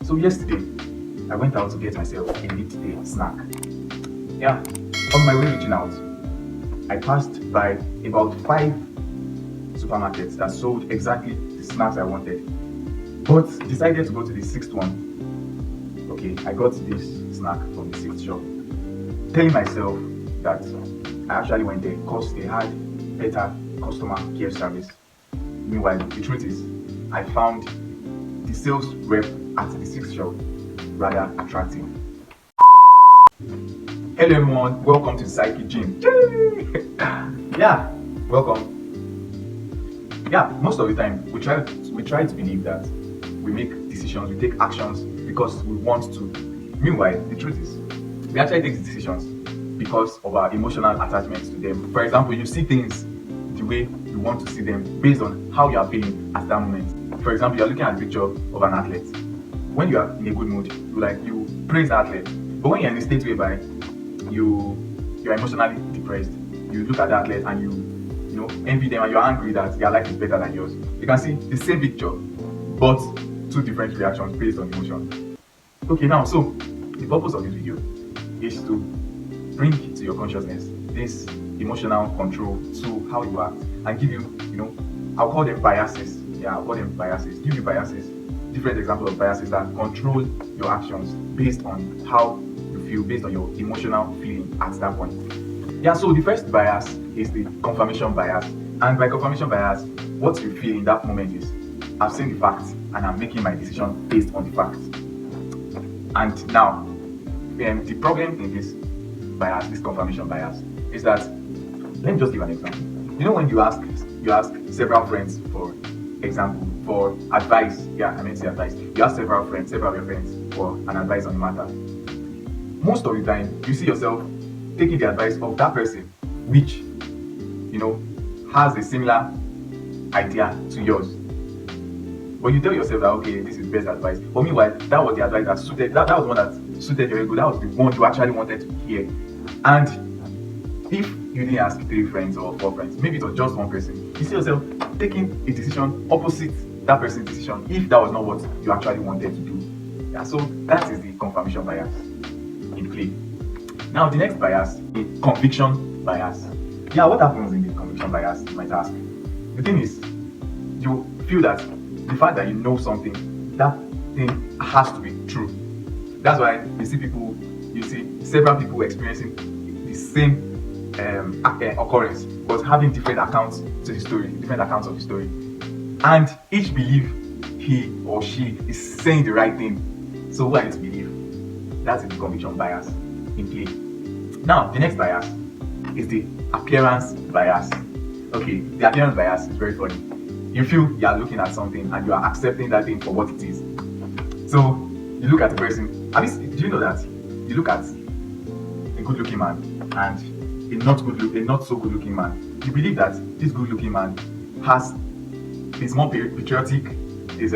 So yesterday, I went out to get myself a midday snack. Yeah, on my way reaching out, I passed by about five supermarkets that sold exactly the snacks I wanted, but decided to go to the sixth one. Okay, I got this snack from the sixth shop, telling myself that I actually went there because they had better customer care service. Meanwhile, the truth is, I found the sales rep at the sixth shop rather attractive. Hello everyone, welcome to the Psyche Gym. Yeah, welcome. Yeah, most of the time we try to believe that we make decisions, we take actions because we want to. Meanwhile, the truth is we actually take these decisions because of our emotional attachments to them. For example, you see things the way you want to see them based on how you are feeling at that moment. For example, you're looking at a picture of an athlete. When you are in a good mood, you praise the athlete. But when you're in a state whereby you're emotionally depressed, you look at the athlete and you envy them and you're angry that their life is better than yours. You can see the same picture, but two different reactions based on emotion. Okay, now so the purpose of this video is to bring to your consciousness this emotional control to how you act and give you, I'll call them biases. Yeah, I'll call them biases. Give you biases, different examples of biases that control your actions based on how you feel, based on your emotional feeling at that point. Yeah, so the first bias is the confirmation bias. And by confirmation bias, what you feel in that moment is, I've seen the facts and I'm making my decision based on the facts. And now, the problem in this bias, this confirmation bias, is that, let me just give an example. When you ask several friends for example, for advice, yeah, I meant to say advice. You ask several of your friends for an advice on the matter. Most of the time, you see yourself taking the advice of that person, which, has a similar idea to yours. But you tell yourself that, okay, this is best advice. But meanwhile, that was the advice that suited, that was the one that suited your ego. That was the one you actually wanted to hear. And if you didn't ask 3 friends or 4 friends, maybe it was just one person, you see yourself taking a decision opposite that person's decision if that was not what you actually wanted to do. Yeah, so that is the confirmation bias in play. Now, the next bias is conviction bias. Yeah, what happens in the conviction bias, you might ask? The thing is, you feel that the fact that you know something, that thing has to be true. That's why you see several people experiencing the same occurrence, but having different accounts to the story, different accounts of the story, and each believe he or she is saying the right thing. So who are you to believe? That's the conviction bias in play. Now, the next bias is the appearance bias. Okay, the appearance bias is very funny. You feel you are looking at something and you are accepting that thing for what it is. So you look at the person. At least, do you know that you look at a good-looking man and a not so good-looking man? You believe that this good-looking man is more patriotic, is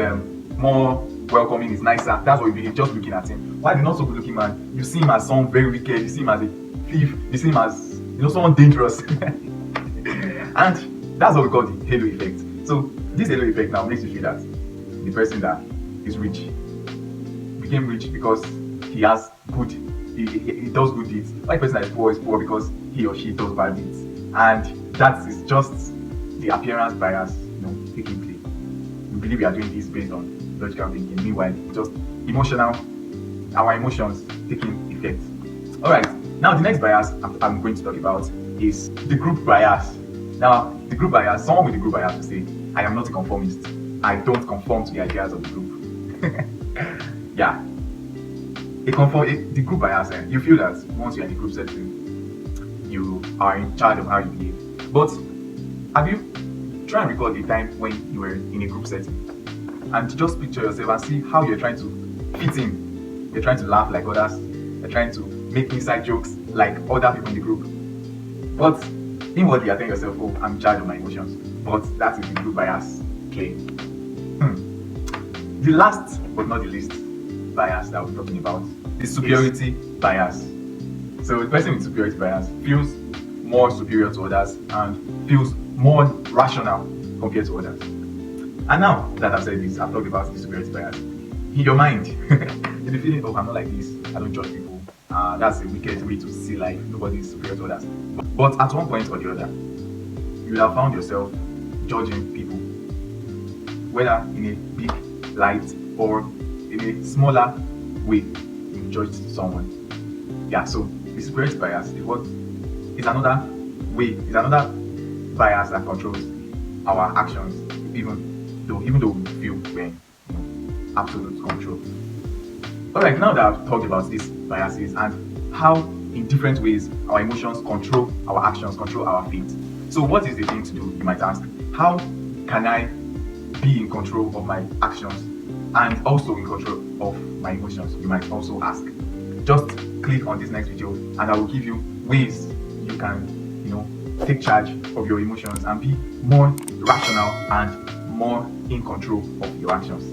more welcoming, is nicer. That's what you believe just looking at him. While the not so good-looking man, you see him as someone very wicked. You see him as a thief. You see him as someone dangerous. And that's what we call the halo effect. So this halo effect now makes you feel that the person that is rich became rich because he has good, he does good deeds. While the person that is poor because he or she does bad deeds. And that is just the appearance bias, taking play. We believe we are doing this based on logical thinking. Meanwhile, just our emotions taking effect. Alright, now the next bias I'm going to talk about is the group bias. Now, the group bias, someone with the group bias will say, I am not a conformist. I don't conform to the ideas of the group. Yeah. The group bias, you feel that once you're in a group setting, you are in charge of how you behave. But have you tried and recall the time when you were in a group setting and just picture yourself and see how you're trying to fit in? You're trying to laugh like others. You're trying to make inside jokes like other people in the group. But inwardly, you're telling yourself, oh, I'm in charge of my emotions. But that is the group bias claim. The last but not the least bias that we're talking about is superiority bias. So the person with superiority bias feels more superior to others and feels more rational compared to others. And now that I've said this, I've talked about the superiority bias. in your mind, you'll be feeling, oh, I'm not like this, I don't judge people. That's a wicked way to see life. Nobody is superior to others. But at one point or the other, you will have found yourself judging people, whether in a big light or in a smaller way. You judge someone. Yeah, so the superiority bias is another way, is another bias that controls our actions, even though we feel we're in absolute control. Alright, now that I've talked about these biases and how in different ways our emotions control our actions, control our fate. So what is the thing to do, you might ask? How can I be in control of my actions and also in control of my emotions, you might also ask? Just click on this next video and I will give you ways you can, take charge of your emotions and be more rational and more in control of your actions.